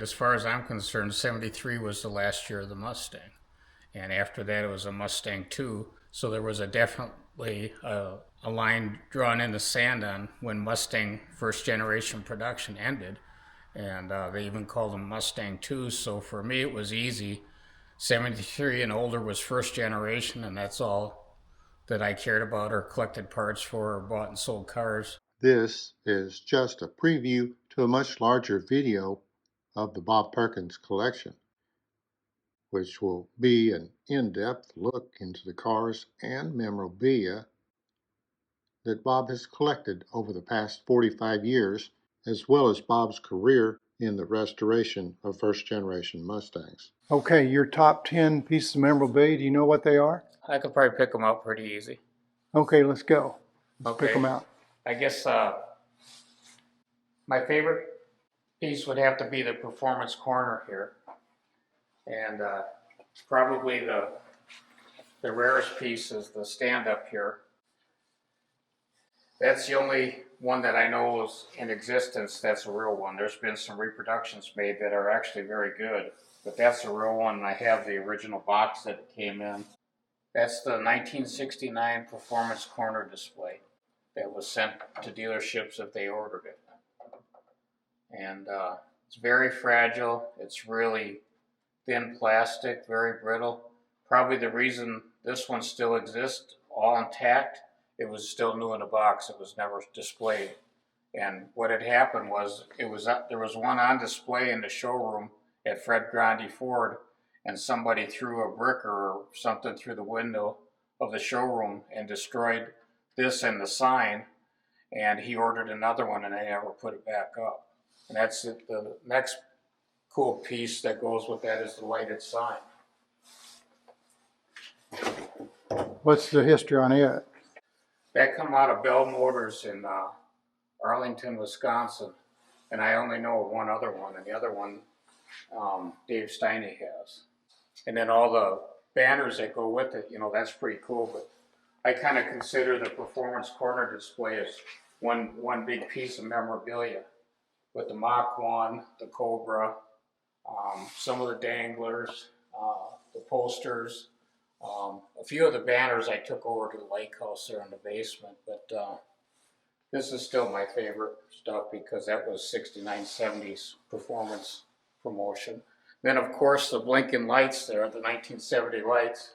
As far as I'm concerned, 73 was the last year of the Mustang. And after that, it was a Mustang 2. So there was definitely a line drawn in the sand on when Mustang first generation production ended. And they even called them Mustang 2. So for me, it was easy. 73 and older was first generation, and that's all that I cared about or collected parts for or bought and sold cars. This is just a preview to a much larger video of the Bob Perkins collection, which will be an in-depth look into the cars and memorabilia that Bob has collected over the past 45 years, as well as Bob's career in the restoration of first-generation Mustangs. Okay, your top 10 pieces of memorabilia, do you know what they are? I could probably pick them out pretty easy. Okay, let's go. Let's Okay. pick them out. I guess my favorite piece would have to be the performance corner here. And probably the rarest piece is the stand-up here. That's the only one that I know is in existence that's a real one. There's been some reproductions made that are actually very good, but that's a real one, and I have the original box that it came in. That's the 1969 Performance Corner display that was sent to dealerships if they ordered it. And it's very fragile. It's really thin plastic, very brittle. Probably the reason this one still exists, all intact, it was still new in the box. It was never displayed. And what had happened was, there was one on display in the showroom at Fred Grandi Ford, and somebody threw a brick or something through the window of the showroom and destroyed this and the sign, and he ordered another one and they never put it back up. And that's it. The next cool piece that goes with that is the lighted sign. What's the history on it? That come out of Bell Motors in Arlington, Wisconsin, and I only know of one other one, and the other one Dave Steine has. And then all the banners that go with it, that's pretty cool, but I kind of consider the Performance Corner display as one big piece of memorabilia, with the Mach 1, the Cobra, some of the danglers, the posters. A few of the banners I took over to the lake house there in the basement, but this is still my favorite stuff because that was 69, 70s performance promotion. Then, of course, the blinking lights there, the 1970 lights,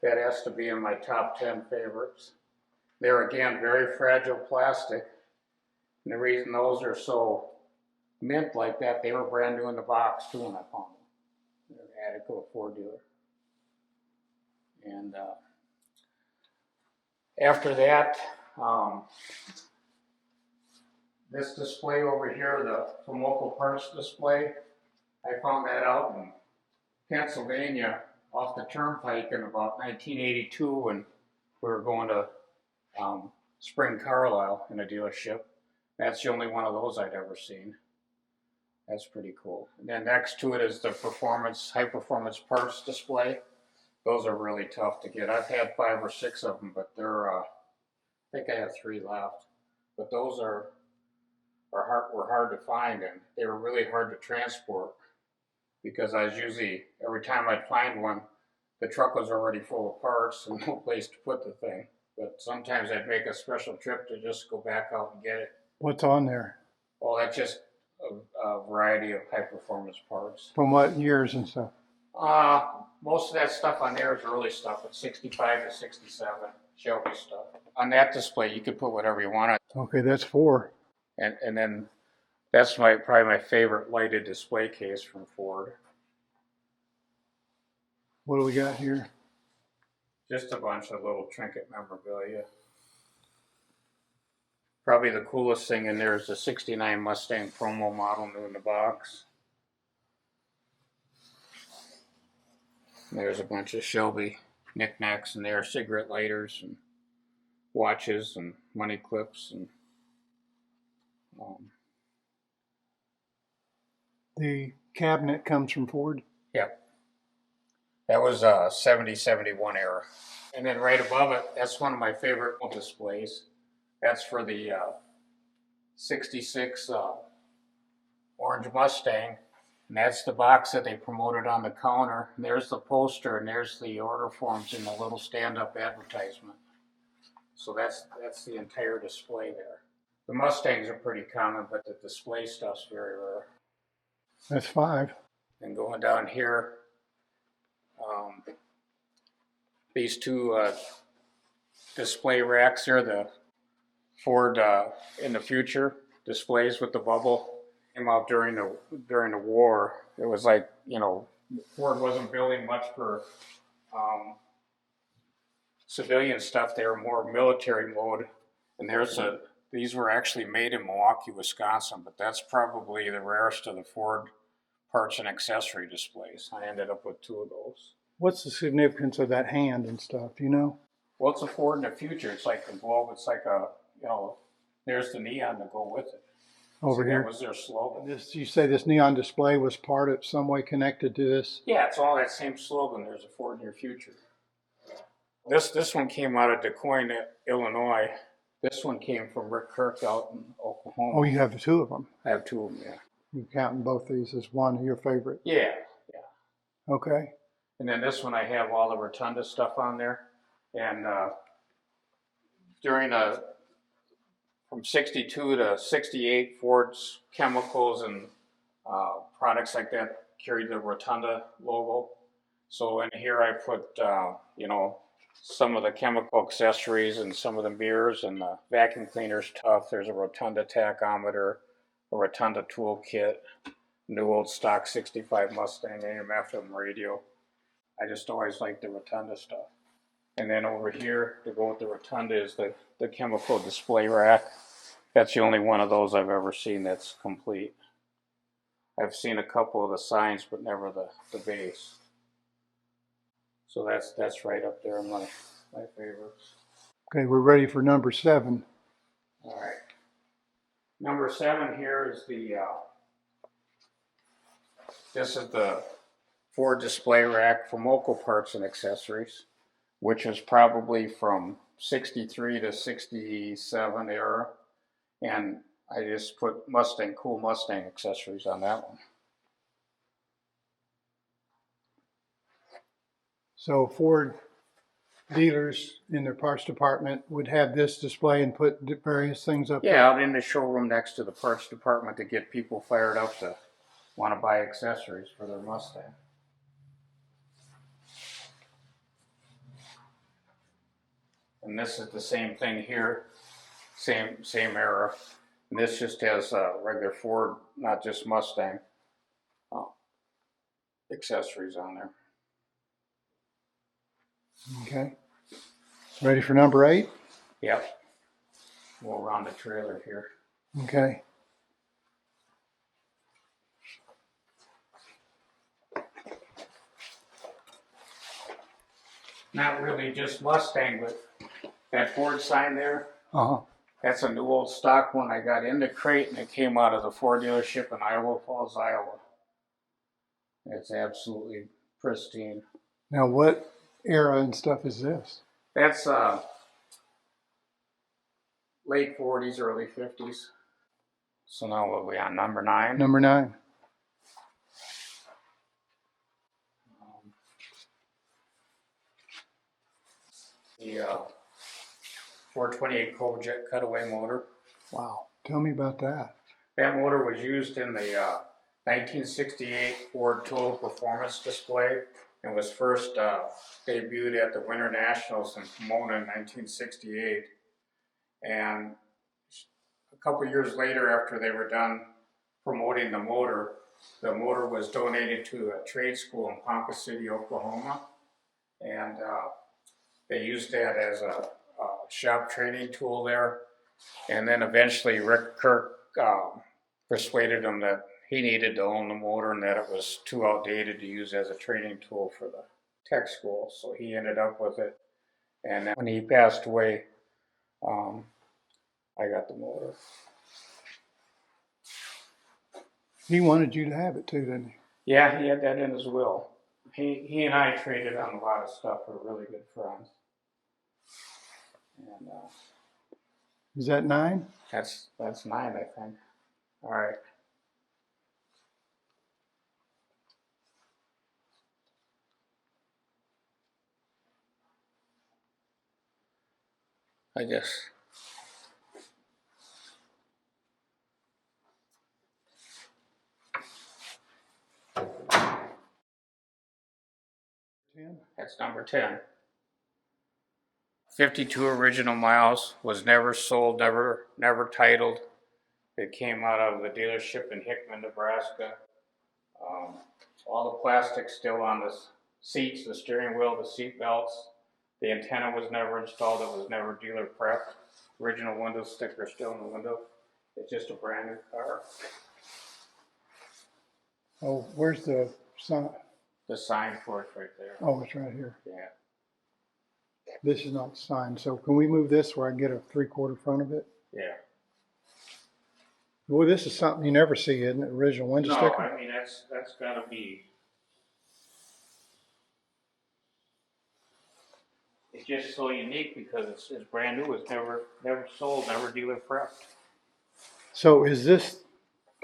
that has to be in my top 10 favorites. They're, again, very fragile plastic, and the reason those are so mint like that, they were brand new in the box too when I found them. They're attic of a Ford dealer. And after that, this display over here, the from local parts display, I found that out in Pennsylvania off the turnpike in about 1982 when we were going to Spring Carlisle in a dealership. That's the only one of those I'd ever seen. That's pretty cool. And then next to it is the high performance parts display. Those are really tough to get. I've had 5 or 6 of them, but they're, I think I have 3 left. But those were hard to find, and they were really hard to transport because I was usually, every time I'd find one, the truck was already full of parts and no place to put the thing. But sometimes I'd make a special trip to just go back out and get it. What's on there? Well, that's just a variety of high performance parts. From what years and stuff? Most of that stuff on there is early stuff. It's 65 to 67 Shelby stuff. On that display, you could put whatever you want on. Okay, that's 4. And then that's probably my favorite lighted display case from Ford. What do we got here? Just a bunch of little trinket memorabilia. Probably the coolest thing in there is the 69 Mustang promo model new in the box. There's a bunch of Shelby knickknacks in there, cigarette lighters and watches and money clips. And the cabinet comes from Ford? Yep. That was 70-71 era. And then right above it, that's one of my favorite displays. That's for the 66 Orange Mustang And that's the box that they promoted on the counter. And there's the poster, and there's the order forms in the little stand-up advertisement. So that's the entire display there. The Mustangs are pretty common, but the display stuff's very rare. That's 5. And going down here, these two display racks here, the Ford in the future displays with the bubble, came out during the war. It was like, you know, Ford wasn't building much for civilian stuff. They were more military mode. And these were actually made in Milwaukee, Wisconsin, but that's probably the rarest of the Ford parts and accessory displays. I ended up with 2 of those. What's the significance of that hand and stuff? Do you know? Well, it's a Ford in the future. It's like a globe. It's like a, you know, there's the neon to go with it. Over So here? that was their slogan. You say this neon display was part of some way connected to this? Yeah, it's all that same slogan. There's a Ford in your future. This one came out of DeQuoin, Illinois. This one came from Rick Kirk out in Oklahoma. Oh, you have 2 of them. I have 2 of them, yeah. You're counting both these as one of your favorite. Yeah, yeah. Okay. And then this one, I have all the Rotunda stuff on there. And from 62 to 68, Ford's chemicals and products like that carried the Rotunda logo. So in here I put, you know, some of the chemical accessories and some of the mirrors and the vacuum cleaner's tough. There's a Rotunda tachometer, a Rotunda toolkit, new old stock 65 Mustang AM FM radio. I just always liked the Rotunda stuff. And then over here, to go with the Rotunda, is the chemical display rack. That's the only one of those I've ever seen that's complete. I've seen a couple of the signs, but never the base. So that's right up there in my favorites. Okay, we're ready for number 7. All right. Number 7 here is this is the Ford display rack for local parts and accessories, which is probably from 63 to 67 era. And I just put cool Mustang accessories on that one. So Ford dealers in their parts department would have this display and put various things up there? Yeah, out in the showroom next to the parts department to get people fired up to want to buy accessories for their Mustang. And this is the same thing here, same era. And this just has regular Ford, not just Mustang, accessories on there. Okay. Ready for number 8? Yep. We'll round the trailer here. Okay. Not really just Mustang, but that Ford sign there, Uh-huh. that's a new old stock one I got in the crate, and it came out of the Ford dealership in Iowa Falls, Iowa. It's absolutely pristine. Now what era and stuff is this? That's late 40s, early 50s. So now what are we on, number 9? Number 9. The 428 Cjet Cutaway motor. Wow. Tell me about that. That motor was used in the 1968 Ford Total Performance display and was first debuted at the Winter Nationals in Pomona in 1968. And a couple years later, after they were done promoting the motor was donated to a trade school in Ponca City, Oklahoma. And they used that as a shop training tool there. And then eventually Rick Kirk persuaded him that he needed to own the motor and that it was too outdated to use as a training tool for the tech school. So he ended up with it. And then when he passed away, I got the motor. He wanted you to have it too, didn't he? Yeah, he had that in his will. He and I traded on a lot of stuff. We're really good friends. And Is that 9? that's 9, I think. All right. I guess. That's number 10. 52 original miles, was never sold, never titled. It came out of the dealership in Hickman, Nebraska. All the plastic still on the seats, the steering wheel, the seat belts. The antenna was never installed, it was never dealer prepped. Original window sticker still in the window. It's just a brand new car. Oh, where's the sign? The sign for it's right there. Oh, it's right here. Yeah. This is not signed, so can we move this where I can get a 3/4 front of it? Yeah. Boy, this is something you never see, isn't it? Original window No, sticker? I mean, that's gotta be. It's just so unique because it's brand new. It's never sold, never dealer prepped. So is this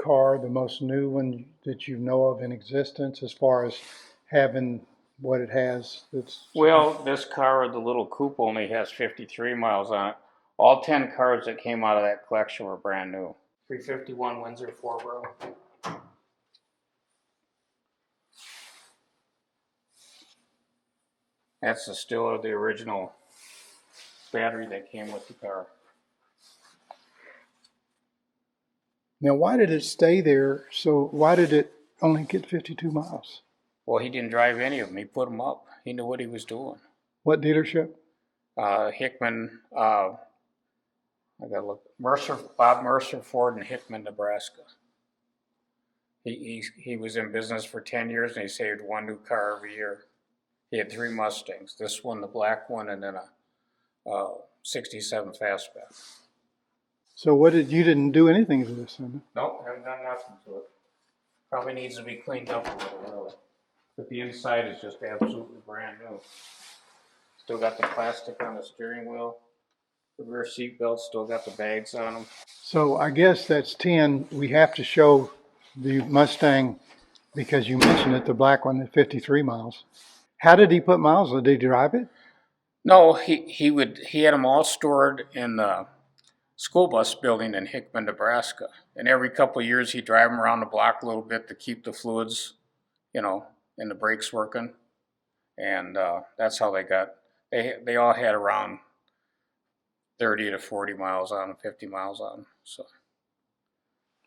car the most new one that you know of in existence as far as having what it has? Well, this car, the little coupe, only has 53 miles on it. All 10 cars that came out of that collection were brand new. 351 Windsor 4-barrel. That's still the original battery that came with the car. Now, why did it stay there? So why did it only get 52 miles? Well, he didn't drive any of them. He put them up. He knew what he was doing. What dealership? Hickman, I gotta look. Bob Mercer Ford in Hickman, Nebraska. He was in business for 10 years and he saved one new car every year. He had 3 Mustangs. This one, the black one, and then a 67 Fastback. So you didn't do anything to this, huh? Nope, haven't done nothing to it. Probably needs to be cleaned up a little, really. But the inside is just absolutely brand new. Still got the plastic on the steering wheel. The rear seat belts still got the bags on them. So I guess that's 10. We have to show the Mustang because you mentioned it, the black one at 53 miles. How did he put miles on it? Did he drive it? No, he had them all stored in the school bus building in Hickman, Nebraska. And every couple of years he'd drive them around the block a little bit to keep the fluids, and the brakes working. And that's how they all had around 30 to 40 miles on them, 50 miles on them. So.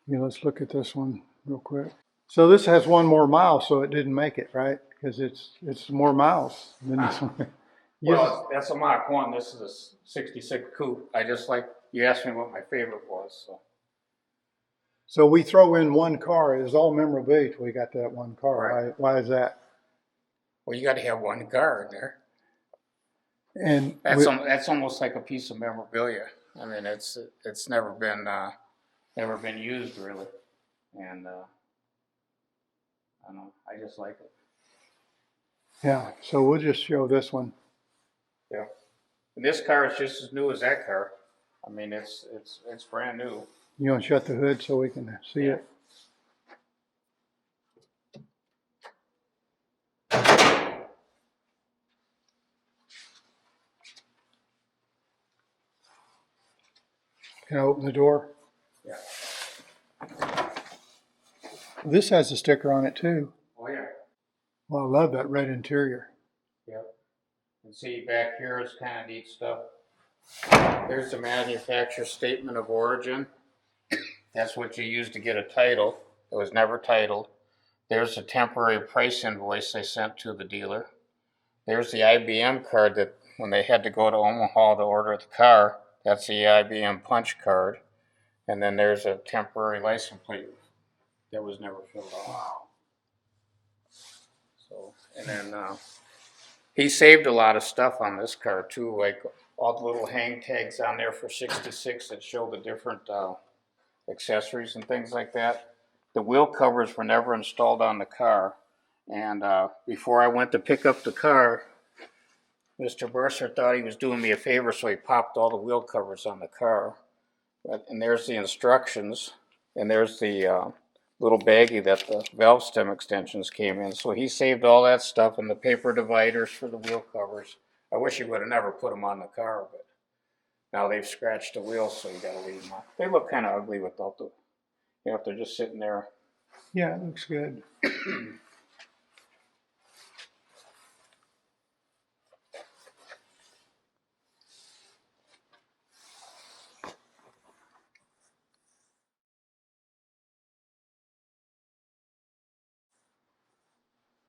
Yeah, let's look at this one real quick. So this has one more mile, so it didn't make it, right? Because it's more miles than this one. Well, that's a Mach 1. This is a 66 coupe. You asked me what my favorite was. So we throw in one car. It's all memorabilia till we got that one car. Right. Why is that? Well, you got to have one car in there. And that's almost like a piece of memorabilia. I mean, it's never been used really, and I don't know. I just like it. Yeah. So we'll just show this one. Yeah. And this car is just as new as that car. I mean, it's brand new. You want to shut the hood so we can see it? Can I open the door? Yeah. This has a sticker on it too. Oh yeah. Well, I love that red interior. Yep. And see back here is kind of neat stuff. There's the manufacturer statement of origin. That's what you use to get a title. It was never titled. There's a temporary price invoice they sent to the dealer. There's the IBM card that when they had to go to Omaha to order the car, that's the IBM punch card. And then there's a temporary license plate that was never filled out. Wow. So, and then he saved a lot of stuff on this car too, like all the little hang tags on there for 66 that show the different accessories and things like that. The wheel covers were never installed on the car. And before I went to pick up the car, Mr. Mercer thought he was doing me a favor, so he popped all the wheel covers on the car. And there's the instructions, and there's the little baggie that the valve stem extensions came in. So he saved all that stuff and the paper dividers for the wheel covers. I wish he would have never put them on the car, but Now they've scratched the wheels, so you gotta leave them on. They look kind of ugly without the, if they're just sitting there. Yeah, it looks good.